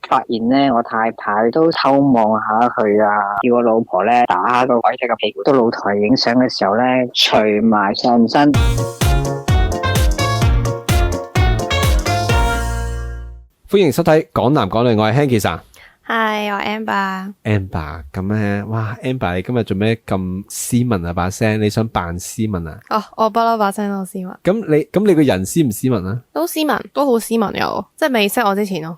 發現咧，我太太都偷望下佢啊，叫我老婆咧打下個鬼仔個屁股。到露台影相嘅時候咧，除埋上身。歡迎收睇港男港女，我係 Hanky Sir。係，我 Amber。咁咧，哇 Amber 你今日做咩咁斯文啊把聲？你想扮斯文啊？哦，我不嬲把聲都好斯文。咁你個人斯唔斯文啊？都斯文，都好斯文有，即係未識我之前咯。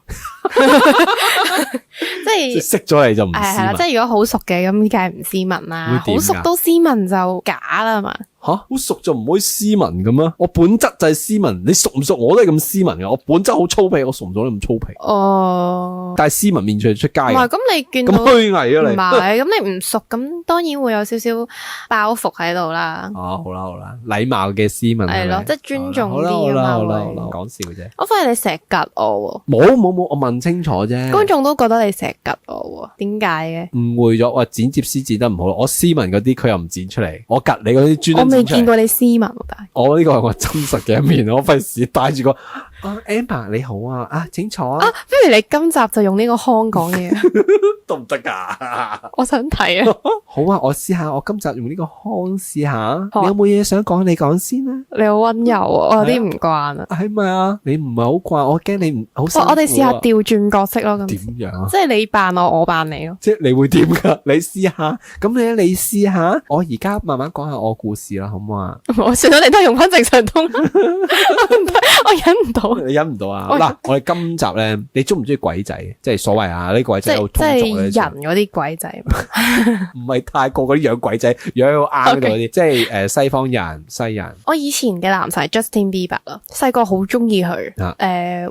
即係識咗你就唔斯文。係啦，即係如果好熟嘅咁，梗係唔斯文啦。好熟都斯文就假啦嘛。吓，好熟就唔可以斯文咁啊？我本質就係斯文，你熟唔熟我都係咁斯文嘅。我本質好粗鄙，我熟唔熟都咁粗鄙。哦，但係斯文面出街嘅。唔係，咁你見到咁虛偽啊你？唔係，咁你唔熟，咁當然會有少少包袱喺度啦。哦，好啦，禮貌嘅斯文係咯，即係尊重啲啊嘛。好啦，講笑啫。我發現你成日夾我喎。冇，我問清楚啫。觀眾都覺得你成日夾我喎，點解嘅？誤會咗，我剪接師剪得唔好，我斯文嗰啲佢又唔剪出嚟，我夾你嗰啲專登。我未見過你斯文，但係我呢個係我真實嘅一面，我費事帶住個Amber 你好啊，請坐啊，不如你今集就用呢個腔講嘢，得唔得噶？我想睇啊。好啊，我試下，我今集用呢個腔試下。你有冇嘢想講？你講先啦。你好溫柔啊，我有啲唔慣啊。係咪啊？你唔係好慣，我驚你唔好辛苦啊。我哋試下調轉角色咯，咁點樣啊？即係你扮我，我扮你咯。即係你會點噶？你試下，咁你試下。我而家慢慢講下我故事啦，好唔好啊？我算啦，你都係用翻正常通，我忍唔到。你忍唔到啊？嗱，我哋今集咧，你中唔中意鬼仔？即係所謂啊，呢鬼仔有通俗咧，即係人嗰啲鬼仔，唔係泰國嗰啲養鬼仔，養到啱嗰啲，即係西方人、西人。我以前嘅男神係 Justin Bieber 咯，細個好中意佢。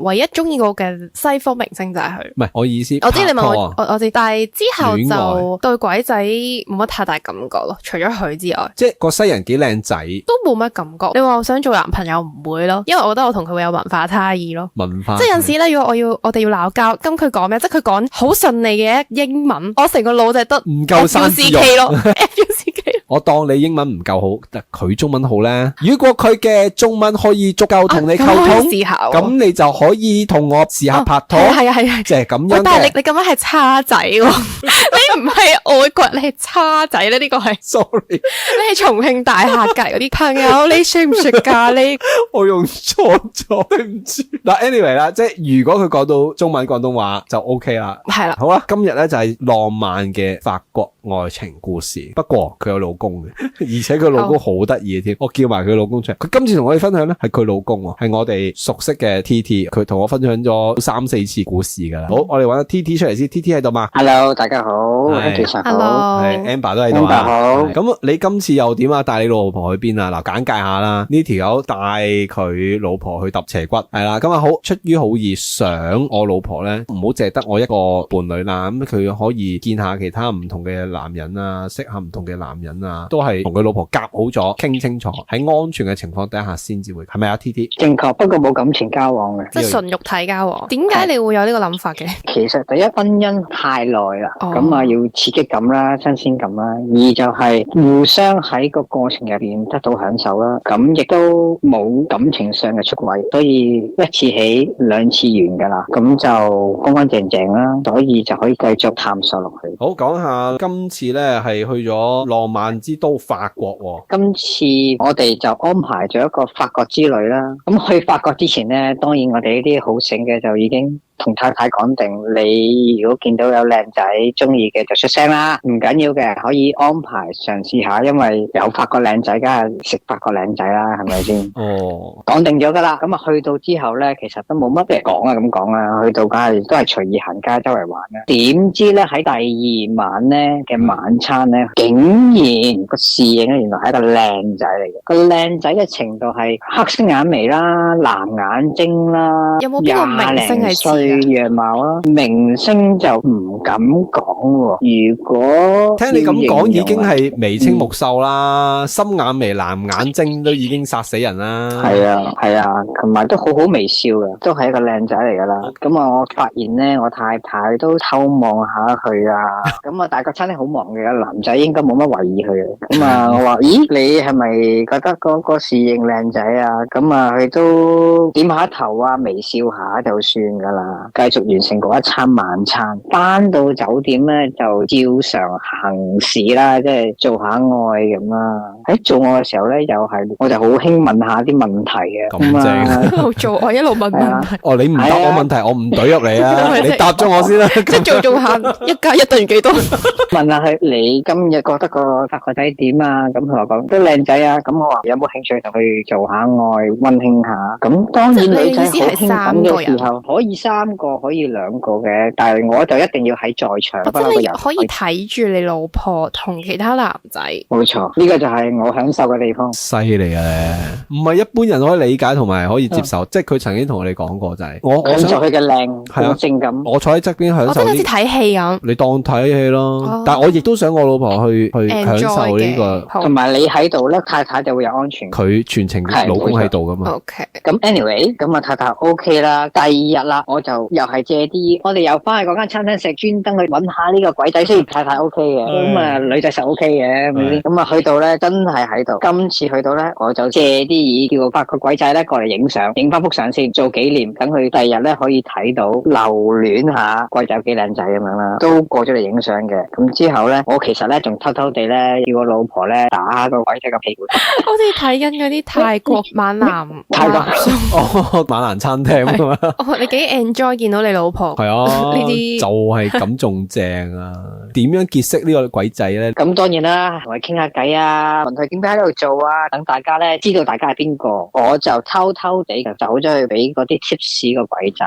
唯一中意過嘅西方明星就係佢。唔係我意思，我知你問我知，但係之後戀就對鬼仔冇乜太大感覺咯，除咗佢之外，即係個西人幾靚仔，都冇乜感覺。你話我想做男朋友唔會咯，因為我覺得我同佢會有文化差異咯。文化即係有陣時咧，如果我哋要鬧交，咁佢講咩？即係佢講好順利嘅英文，我成個腦就係得唔夠生字肉 FUCK 咯，FUCK。我當你英文唔夠好，但佢中文好咧。如果佢嘅中文可以足夠同你溝通，咁你就可以同我試下拍拖。係啊，即係咁樣嘅。但係你咁樣係叉仔喎，你唔係外國人，你係叉仔咧。呢個係 sorry， 你係重慶大廈隔籬嗰啲朋友，你食唔食咖喱？我用錯咗，對唔住。嗱 ，anyway 啦，即係如果佢講到中文廣東話就 OK 啦。係啦，好啦，今日咧就係浪漫嘅法國愛情故事。不過佢有老公嘅，而且佢老公好得意嘅添。我叫埋佢老公出嚟。佢今次同我哋分享咧係佢老公喎，係我哋熟悉嘅 TT。佢同我分享咗3-4次故事噶啦。好，我哋揾 TT 出嚟先。TT 喺度嘛 ？Hello，大家好，其實好。係 Amber 都喺度啊。好。咁你今次又點啊？帶你老婆去邊啊？嗱，簡介下啦。呢條友帶佢老婆去揼斜骨，係啦。咁啊好，出於好意想我老婆咧唔好淨係得我一個伴侶啦。咁佢可以見下其他唔同嘅男人啊，識下唔同嘅男人啊，都係同佢老婆夾好咗，傾清楚，喺安全嘅情況底下先至會，係咪啊 TT？ 正確，不過冇感情交往嘅，即係純肉體交往。點解你會有呢個諗法嘅？其實第一，婚姻太耐啦，咁啊要刺激感啦、新鮮感啦；二就係互相喺個過程入邊得到享受啦，咁亦都冇感情上嘅出軌，所以一次起兩次完噶啦，咁就乾乾淨淨啦，所以就可以繼續探索落去。好，講下今次咧係去咗浪漫之都法國喎。今次我哋就安排咗一個法國之旅啦。咁去法國之前咧，當然我哋呢啲好醒嘅就已經同太太講定，你如果見到有靚仔中意嘅就出聲啦，唔緊要嘅，可以安排嘗試下，因為有法國靚仔，梗係食法國靚仔啦，係咪先？哦，講定咗噶啦，咁啊去到之後咧，其實都冇乜嘢講啊，咁講啊，去到梗係都係隨意行街周圍玩啦。點知咧喺第二晚咧嘅晚餐咧，竟然個侍應咧原來係一個靚仔嚟嘅，個靚仔嘅程度係黑色眼眉啦、藍眼睛啦，有冇邊個明星係似樣貌啦，明星就唔敢講喎。如果聽你咁講，已經係眉清目秀啦，深眼眉藍眼睛都已經殺死人啦。係啊，同埋都好好微笑嘅，都係一個靚仔嚟噶啦。咁啊，我發現咧，我太太都偷望下佢啊。咁啊，但係個餐廳好忙嘅，男仔應該冇乜懷疑佢嘅。咁啊，我話：咦，你係咪覺得嗰個侍應靚仔啊？咁啊，佢都點下頭啊，微笑下就算噶啦。繼續完成嗰一餐晚餐，翻到酒店咧就照常行事啦，即係做下愛咁啦。喺做愛嘅時候咧，又係我就好興問下啲問題嘅。咁正，一路做愛一路問問題。哦，你唔答我問題，我唔懟入你啊！你答咗我先啦。即係做下1+1等於幾多？問下佢，你今日覺得個法國仔點啊？咁佢話講都靚仔啊。咁我話有冇興趣同佢做下愛，溫馨下？咁當然女仔好興奮嘅時候，可以3個，可以2個嘅，但係我就一定要喺在場。我真係可以睇住你老婆同其他男仔。冇錯，呢個就係我享受嘅地方。犀利啊！唔係一般人可以理解同埋可以接受，即係佢曾經同我哋講過就係，我享受佢嘅靚，係啊，性感。我坐喺側邊享受。我真係好似睇戲咁。你當睇戲咯，但係我亦都想我老婆去享受呢個。同埋你喺度咧，太太就會有安全感。佢全程老公喺度噶嘛。OK。咁 anyway，咁啊太太 OK 啦。第2日啦，我就又係借啲，我哋又翻去嗰間餐廳食，專登去揾下呢個鬼仔。雖然太太 OK 嘅，咁啊女仔實 OK 嘅，係咪先？咁啊去到咧，真係喺度。今次去到咧，我就借啲意叫發個鬼仔咧過嚟影相，影翻幅相先做紀念，等佢第2日咧可以睇到留戀下鬼仔有幾靚仔咁樣啦。都過咗嚟影相嘅。咁之後咧，我其實咧仲偷偷地咧叫我老婆咧打下個鬼仔個屁股。好似睇緊嗰啲泰國猛男，泰國猛男餐廳啊嘛。你幾 enjoy 見到你老婆？係啊，呢啲就係咁仲正啊！點樣結識呢個鬼仔咧？咁當然啦，同佢傾下偈啊，問佢點解喺度做啊，等大家咧知道大家係邊個。我就偷偷地就走咗去俾嗰啲 tips 個鬼仔。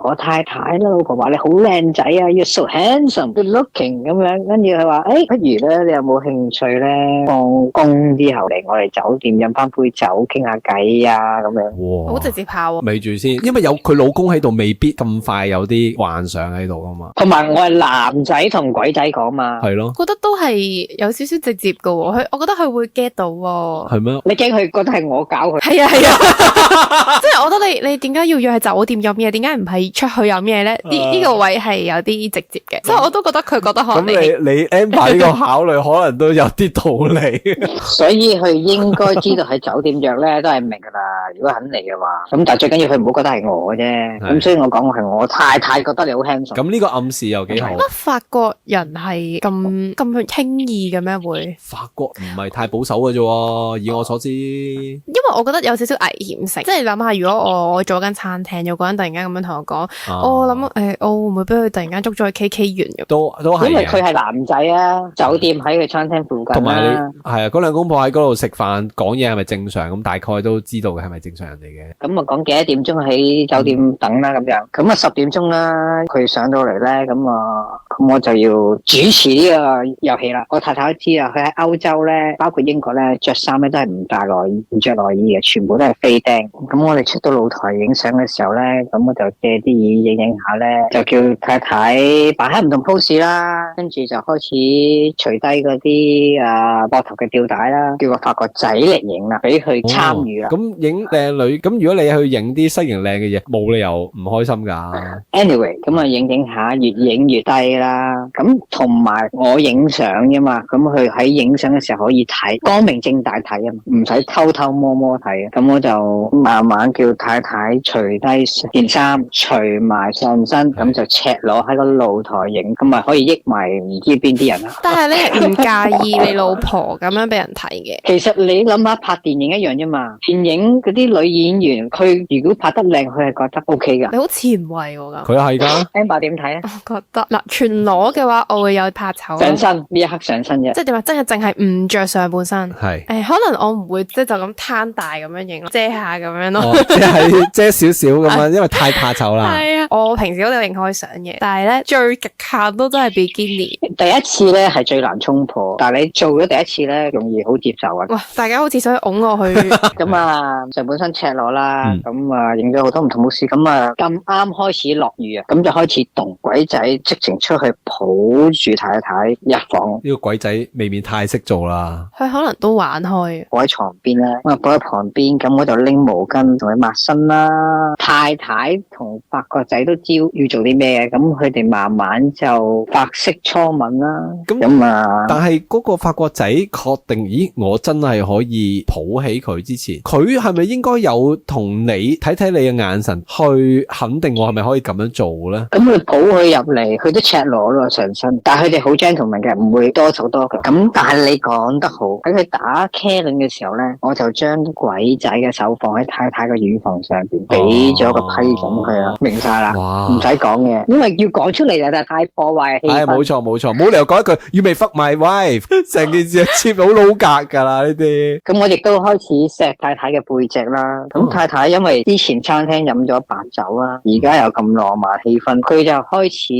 我太太啦，老婆話你好靚仔啊 ，you're so handsome，good looking 咁樣。跟住佢話，不如咧，你有冇興趣咧？放工之後嚟我哋酒店飲翻杯酒，傾下偈啊，咁樣。哇，好直接炮喎！咪住先，因為有佢老公喺度，未必咁快有啲幻想喺度噶嘛。同埋我係男仔同鬼仔講嘛。係咯。覺得都係有少少直接噶喎，我覺得佢會 get 到喎。係咩？你驚佢覺得係我搞佢？係啊，即係我覺得你點解要約喺酒店飲嘢？點解唔係出去飲嘢咧？呢個位係有啲直接嘅，所以我都覺得佢覺得可能你 Amber 呢個考慮可能都有啲道理。所以佢應該知道喺酒店約咧都係明噶啦。如果肯嚟嘅話，咁但係最緊要佢唔好覺得係我啫。咁所以我講係我太太覺得你好輕鬆。咁呢個暗示又幾好。乜法國人係咁輕易嘅咩？會法國唔係太保守嘅啫，以我所知。因為我覺得有少少危險性，即係諗下，如果我做間餐廳，有個人突然間咁樣同我講，我諗我會唔會俾佢突然間捉咗去 KK 園？都係。因為佢係男仔啊，酒店喺佢餐廳附近。同埋你係啊，嗰兩公婆喺嗰度食飯講嘢係咪正常？咁大概都知道嘅係咪正常人嚟嘅。咁啊講幾多點鐘喺酒店等啦咁樣。咁啊10點鐘啦，佢上到嚟咧，咁我就要主持呢個遊戲啦。我太太都知啊，佢喺歐洲咧，包括英國咧，着衫咧都係唔帶內衣，唔着內衣嘅，全部都係飛釘。咁我哋出到露台影相嘅時候咧，咁我就借啲意影下咧，就叫太太擺喺唔同 pose 啦，跟住就開始除低嗰啲膊頭嘅吊帶啦，叫個法國仔嚟影啦，俾佢參與啦。咁影靚女，咁如果你去影啲西型靚嘅嘢，冇理由唔開心噶。Anyway，咁啊影下，越影越低啦。咁同埋我影相啫嘛，咁佢喺影相嘅時候可以睇，光明正大睇啊嘛，唔使偷偷摸摸睇。咁我就慢慢叫太太除低件衫，除埋上身，咁就赤裸喺個露台影，咁咪可以益埋唔知邊啲人啊。但係你唔介意你老婆咁樣俾人睇嘅？其實你諗下拍電影一樣啫嘛，電影嗰啲女演員，佢如果拍得靚，佢係覺得 OK 噶。你好前衛喎咁。佢係噶。Amber 點睇啊？我覺得嗱，全裸嘅話，我會有怕醜。上身呢一刻上身啫。即係點啊？真係淨係唔着上半身。係。可能我唔會即係就咁攤大咁樣影咯，遮下咁樣咯。即係遮少少咁樣，因為太怕醜啦。係啊，我平時都有影開相嘅，但係咧最極限都真係比基尼。第一次咧係最難衝破，但係你做咗第一次咧，容易好接受啊。哇！大家好似想擁我去。咁啊，上半身赤裸啦，咁啊影咗好多唔同嘅事。咁啊咁啱開始落雨啊，咁就開始凍，鬼仔直情出去去抱住太太入房。呢個鬼仔未免太識做啦。佢可能都玩開，我喺床邊咧，我抱喺旁邊，咁我就拎毛巾同佢抹身啦。太太同法國仔都知要做啲咩嘅，咁佢哋慢慢就白色初吻啦。咁啊，但係嗰個法國仔確定，咦，我真係可以抱起佢之前，佢係咪應該有同你睇你嘅眼神去肯定我係咪可以咁樣做咧？咁佢抱佢入嚟，佢都赤裸咯上身，但係佢哋好 gentleman嘅，唔會多手多腳。咁但係你講得好，喺佢打茄輪嘅時候咧，我就將鬼仔嘅手放喺太太嘅乳房上邊，俾咗個批准佢啦，明晒啦，唔使講嘅，因為要講出嚟就太破壞氣氛。冇錯，冇理由講一句 You may fuck my wife， 成件事切好老格噶啦呢啲。咁我亦都開始錫太太嘅背脊啦。咁太太因為之前餐廳飲咗白酒啦，而家又咁浪漫氣氛，佢就開始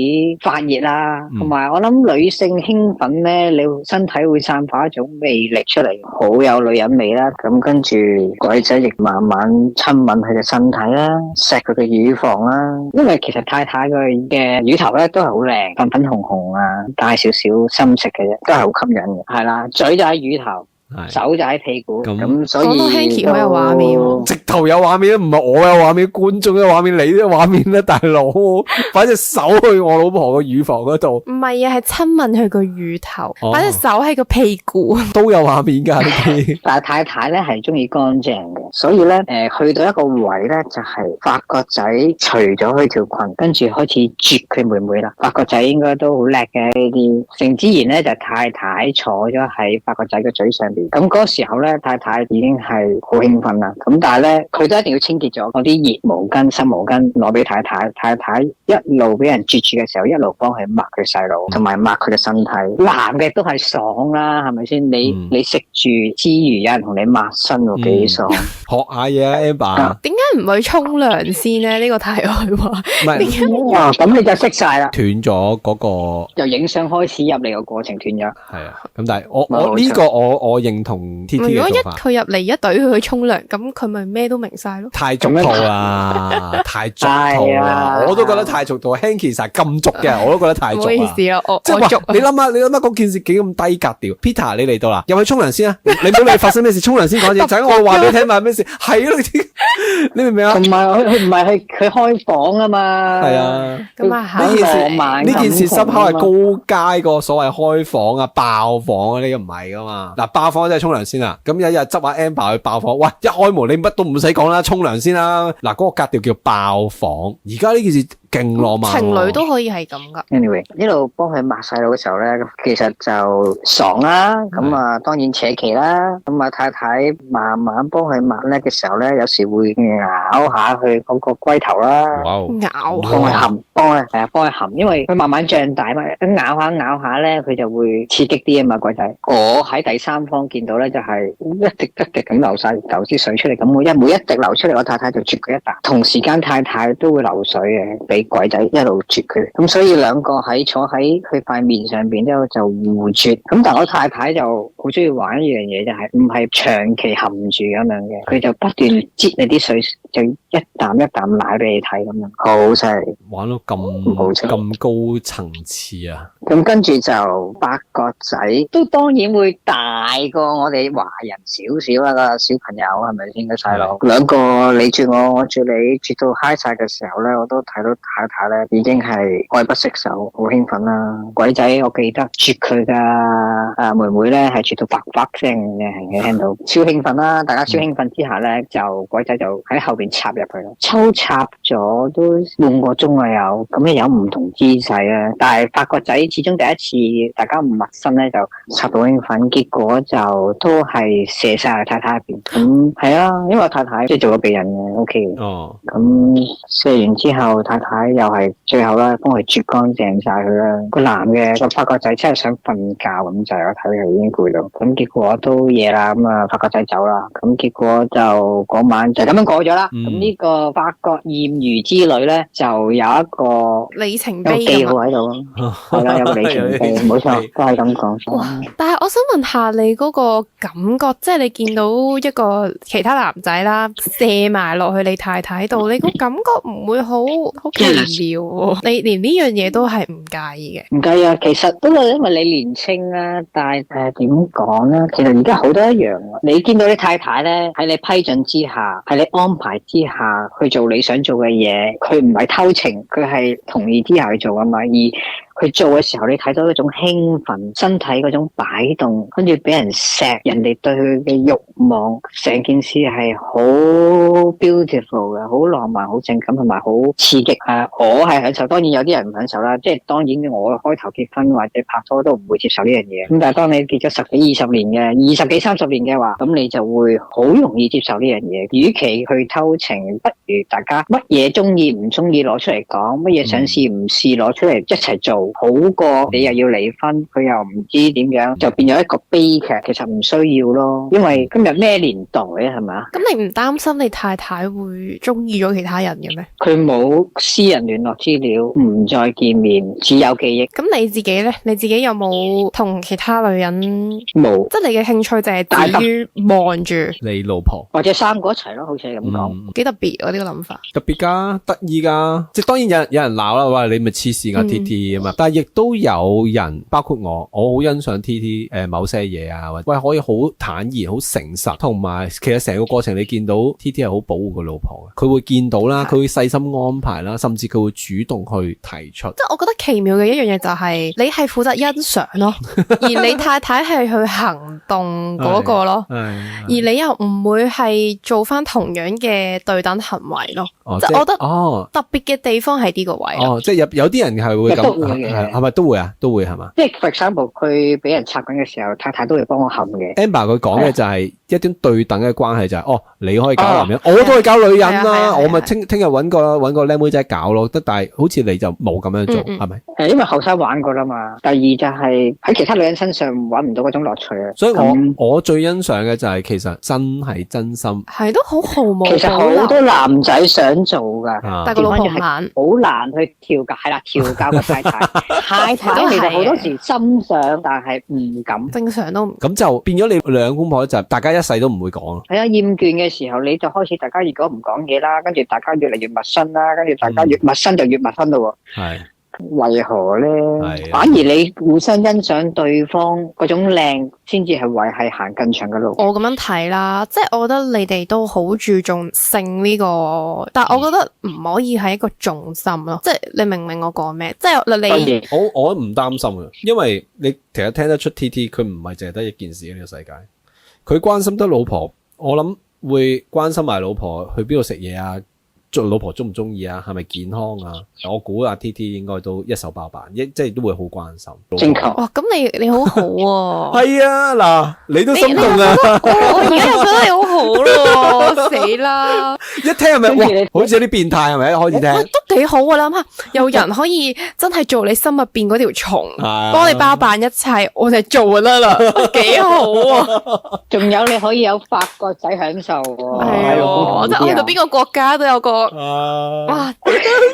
發熱啦。同埋我諗女性興奮咧，你身體會散發一種魅力出嚟，好有女人味啦。咁跟住鬼仔亦慢慢親吻佢嘅身體啦，錫佢嘅乳房啦。因為其實太太佢嘅乳頭咧都係好靚，粉粉紅紅啊，帶少少深色嘅啫，都係好吸引嘅。係啦，嘴就喺乳頭。手就喺屁股，咁所以講到 Hanky 好有畫面，直頭有畫面，唔係我有畫面，觀眾有畫面，你都有畫面啦，大佬，擺隻手去我老婆個乳房嗰度，唔係啊，係親吻佢個乳頭，擺隻手喺個屁股，都有畫面噶呢啲。但係太太咧係中意乾淨嘅，所以咧去到一個位咧就係法國仔除咗佢條裙，跟住開始啜佢妹妹啦。法國仔應該都好叻嘅呢啲，成之然咧就太太坐咗喺法國仔嘅嘴上邊。咁嗰個時候咧，太太已經係好興奮啦。咁但係咧，佢都一定要清潔咗嗰啲熱毛巾、濕毛巾攞俾太太。太太一路俾人啜住嘅時候，一路幫佢抹佢細佬，同埋抹佢嘅身體。男嘅都係爽啦，係咪先？你食住之餘，有人同你抹身，幾爽。學下嘢啊 ，Amber。點解唔去沖涼先咧？呢個題外話。唔係，哇！咁你就識晒啦。斷咗嗰個由影相開始入嚟個過程斷咗。係啊，咁但係我呢個我認同 T T 嘅做法。佢入嚟一隊佢去沖涼，咁佢咪咩都明晒咯。太俗套啦，太俗套啦，我都覺得太俗套。Hanky 實咁俗嘅，我都覺得太俗。唔好意思啊，即係話你諗下嗰件事幾咁低格調。Peter 你嚟到啦，入去沖涼先啊！你唔好理發生咩事，沖涼先講嘢。就係我話俾你聽埋咩事，係咯你明唔明啊？同埋佢唔係佢開房啊嘛。係啊，咁啊呢件事深刻係高階個所謂開房啊、爆房啊呢個唔係噶嘛。嗱，爆房真係沖涼先啦。咁有一日執下 Amber 去爆房，喂，一開門你乜都唔使講啦，沖涼先啦。嗱，嗰個格調叫爆房。而家呢件事勁浪漫，情侶都可以係咁噶。Anyway，一路幫佢抹細佬嘅時候咧，其實就爽啦。咁啊，當然扯旗啦。咁啊，太太慢慢幫佢抹咧嘅時候咧，有時會咬下佢嗰個龜頭啦。咬，幫佢含，幫佢含，因為佢慢慢脹大嘛。咁咬下咧，佢就會刺激啲啊嘛，鬼仔。我喺第三方見到咧，就係一滴一滴咁流晒流啲水出嚟。咁我每一滴流出嚟，我太太就啜佢一啖。同時間太太都會流水嘅，俾鬼仔一路啜佢。咁所以兩個坐喺佢塊面上邊咧就互啜。咁但係我太太就好中意玩一樣嘢，就係唔係長期含住咁樣嘅，佢就不斷擠你啲水，就一啖一啖奶俾你睇咁樣，好犀利，玩到咁高層次啊！咁跟住就法國仔都當然會大過我哋華人少少啦，個小朋友係咪先？個細路兩個你啜我，我啜你，啜到嗨晒嘅時候咧，我都睇到太太咧已經係愛不釋手，好興奮啦！鬼仔我記得啜佢噶妹妹咧係啜到啪啪聲嘅，你聽到超興奮啦！大家超興奮之下咧，就鬼仔就喺後邊插入去咯，抽插咗都半個鐘啊有，咁有唔同姿勢啊，但係法國仔始終第一次大家唔陌生咧，就插到興奮，結果就都係射晒太太入邊。咁係啊，因為太太即係做咗避孕嘅 ，OK 嘅。哦。咁射完之後，太太又係最後啦，幫佢啜乾淨晒佢啦。個男嘅個法國仔真係想瞓覺咁就，我睇佢已經攰到。咁結果都夜啦，咁啊法國仔走啦。咁結果就嗰晚就咁樣過咗啦。咁呢個法國艷遇之旅咧，就有一個里程碑記號喺度咯。係啦，有個里程碑，冇錯，都係咁講。哇！但係我想問下你嗰個感覺，即係你見到一個其他男仔啦射埋落去你太太度，你個感覺唔會好奇妙喎？你連呢樣嘢都係唔介意嘅？唔介意啊，其實都係因為你年青啦，但係點講咧？其實而家好多一樣，你見到你太太咧喺你批准之下，喺你安排之下去做你想做嘅嘢，佢唔係偷情，佢係同意之下去做啊嘛，而佢做嘅時候，你睇到一種興奮，身體嗰種擺動，跟住俾人錫，人哋對佢嘅慾望，成件事係好 beautiful 嘅，好浪漫、好性感同埋好刺激啊！我係享受，當然有啲人唔享受啦。即係當然我開頭結婚或者拍拖都唔會接受呢樣嘢。咁但係當你結咗10幾20年嘅20幾30年嘅話，咁你就會好容易接受呢樣嘢。與其去偷情，不如大家乜嘢中意唔中意攞出嚟講，乜嘢想試唔試攞出嚟一齊做。好過你又要離婚，佢又唔知點樣，就變咗一個悲劇。其實唔需要咯，因為今日咩年代啊，係咪啊？咁你唔擔心你太太會中意咗其他人嘅咩？佢冇私人聯絡資料，唔再見面，只有記憶。咁你自己咧？你自己有冇同其他女人？冇，即係你嘅興趣就係止於望住你老婆，或者3個一齊咯，好似係咁講。幾特別啊！呢個諗法特別噶，得意噶。即係當然有人鬧啦，話你咪黐線啊 T T 啊嘛。但係亦都有人，包括我好欣賞 T T 某些嘢啊，或者可以好坦然、好誠實，同埋其實成個過程你見到 T T 係好保護個老婆嘅，佢會見到啦，佢會細心安排啦，甚至佢會主動去提出。即係我覺得奇妙嘅一樣嘢就係你係負責欣賞咯，而你太太係去行動嗰個咯，而你又唔會係做翻同樣嘅對等行為咯。即係我覺得特別嘅地方係呢個位。即係有啲人係會咁，係咪都會啊？都會係嘛？即係 for example，佢俾人插緊嘅時候，太太都會幫我冚嘅。Amber 佢講嘅就係一種對等嘅關係，就係你可以搞男人，我都可以搞女人啦，我咪聽日搵個靚妹仔搞咯。但係好似你就冇咁樣做，係咪？因為後生玩過啦嘛。第二就係喺其他女人身上搵唔到嗰種樂趣啊。所以我最欣賞嘅就係其實真係真心，係都好毫無。其實好多男仔想做噶，但係個老婆唔肯，好難去調教。係啦，調教個太太，太太其實好多時心想，但係唔敢。正常都唔咁就變咗你兩公婆就大家一世都唔會講咯。係啊，厭倦嘅時候你就開始大家如果唔講嘢啦，跟住大家越嚟越陌生啦，跟住大家越陌生就越陌生咯喎。係。為何咧？反而你互相欣賞對方嗰種靚，先至係維繫行更長嘅路。我咁樣睇啦，即係我覺得你哋都好注重性呢個，但係我覺得唔可以係一個重心咯。即係你明唔明我講咩？即係你我唔擔心嘅，因為你其實聽得出 T T 佢唔係淨係得一件事呢個世界，佢關心得老婆，我諗會關心埋老婆去邊度食嘢啊。老婆中唔中意啊？係咪健康啊？我估阿 T T 應該都一手包辦，即係都會好關心。正確。哇，咁你好好喎。係啊，嗱，你都心動啊！我而家又覺得你好好咯，死啦！一聽係咪哇？好似有啲變態係咪？一開始聽都幾好啊！諗下有人可以真係做你心入邊嗰條蟲，幫你包辦一切，我就做就得啦，幾好啊！仲有你可以有法國仔享受喎。係喎，即係去到邊個國家都有個。哇！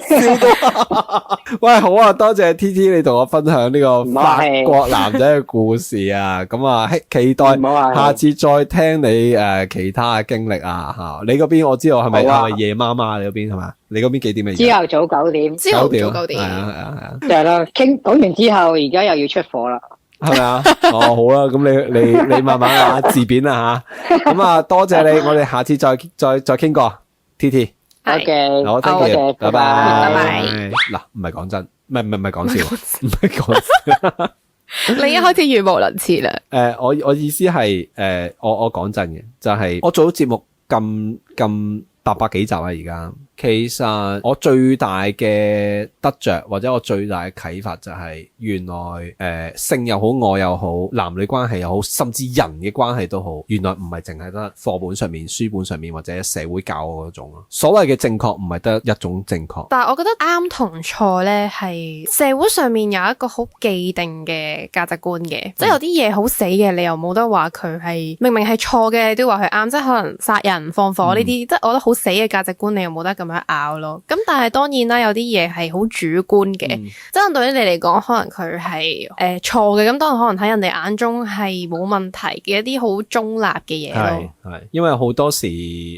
笑到喂，好啊，多謝 T T 你同我分享呢個法國男仔嘅故事啊，咁啊，期待下次再聽你其他嘅經歷啊吓。你嗰邊我知道係咪夜媽媽？你嗰邊係嘛？你嗰邊幾點啊？朝頭早9點，朝頭早9點，係啊，就係啦。講完之後，而家又要出貨啦。係咪啊？好啦，咁你慢慢自扁啦吓。咁啊，多謝你，我哋下次再傾過 T T。OK，好，多謝，拜拜。嗱，唔係講真，唔係講笑，唔係講笑。你一開始語無倫次啦。我意思係，我講真嘅，就係我做咗節目咁800幾集啦，而家。其實我最大嘅得着或者我最大嘅啟發就係原來性又好，愛又好，男女關係又好，甚至人嘅關係都好，原來唔係淨係得課本上面、書本上面或者社會教我嗰種咯。所謂嘅正確唔係得一種正確，但係我覺得啱同錯咧係社會上面有一個好既定嘅價值觀嘅，即係有啲嘢好死嘅，你又冇得話佢係明明係錯嘅，你都話佢啱，即係可能殺人放火呢啲，即係我覺得好死嘅價值觀，你又冇得咁樣樣拗咯。咁但係當然啦，有啲嘢係好主觀嘅，即係對於你嚟講，可能佢係錯嘅，咁當然可能喺人哋眼中係冇問題嘅一啲好中立嘅嘢咯。係，因為好多時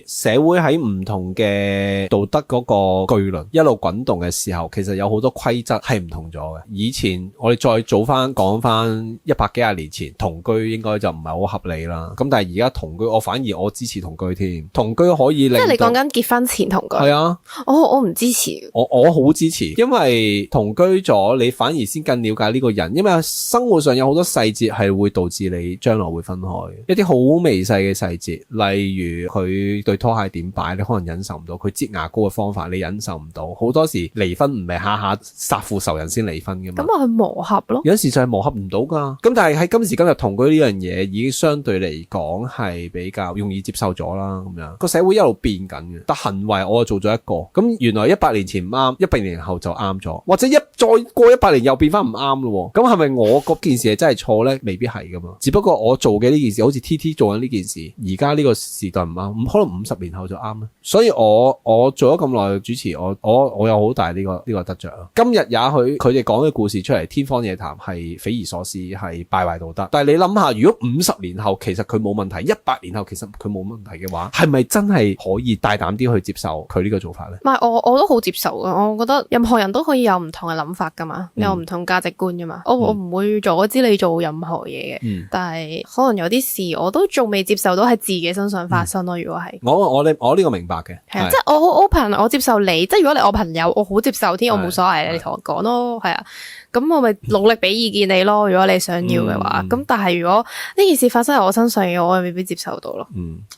社會喺唔同嘅道德嗰個巨輪一路滾動嘅時候，其實有好多規則係唔同咗嘅。以前我哋再早翻講翻100幾廿年前同居應該就唔係好合理啦。咁但係而家同居，反而我支持同居添。同居可以令，即係你講緊結婚前同居。係啊，我唔支持。我好支持，因為同居咗你反而先更了解呢個人，因為生活上有好多細節係會導致你將來會分開，一啲好微細嘅細節，例如佢對拖鞋點擺，你可能忍受唔到；佢擠牙膏嘅方法，你忍受唔到。好多時離婚唔係下下殺父仇人先離婚噶嘛，咁我去磨合咯。有時就係磨合唔到噶。咁但係喺今時今日同居呢樣嘢已經相對嚟講係比較容易接受咗啦。咁樣個社會一路變緊嘅，但行為我就做咗一個。咁原來100年前唔啱，100年後就啱咗，或者再過100年又變翻唔啱咯。咁係咪我嗰件事係真係錯呢？未必係噶嘛。只不過我做嘅呢件事，好似 TT 做緊呢件事，而家呢個時代唔啱，可能50年後就啱咧。所以我做咗咁耐主持，我有好大呢個得着。今日也許佢哋講嘅故事出嚟，天方夜譚，係匪夷所思，係敗壞道德。但係你諗下，如果50年後其實佢冇問題，100年後其實佢冇問題嘅話，係咪真係可以大膽啲去接受佢呢個做法呢？唔係，我都好接受噶。我覺得任何人都可以有唔同嘅諗法噶嘛，有唔同價值觀噶嘛。我唔會阻止你做任何嘢嘅，但係可能有啲事我都仲未接受到喺自己身上發生咯。如果係我呢個明白嘅，係啊，即係我好 open，我接受你。即係如果你我朋友，我好接受添，我冇所謂，你同我講咯，係啊。咁我咪努力俾意見你咯，如果你想要嘅話。咁但係如果呢件事發生喺我身上嘅，我未必接受到咯。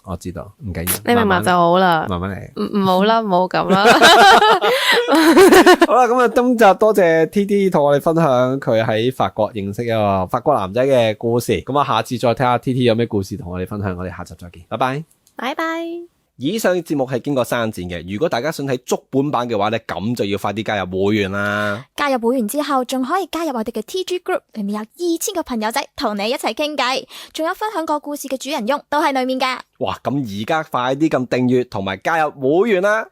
我知道，唔緊要，你明白就好啦。慢慢嚟，唔好啦，唔好咁啦。好啦，咁啊，今集多謝 TT 同我哋分享佢喺法國認識一個法國男仔嘅故事。咁啊，下次再睇下 TT 有咩故事同我哋分享。我哋下集再見，拜拜，拜拜。以上嘅節目係經過刪剪嘅，如果大家想睇足本版嘅話咧，咁就要快啲加入會員啦。加入會員之後，仲可以加入我哋嘅 TG Group， 裏面有2000個朋友仔同你一齊傾偈，仲有分享過故事嘅主人翁都喺裏面噶。哇，咁而家快啲撳訂閱同埋加入會員啦！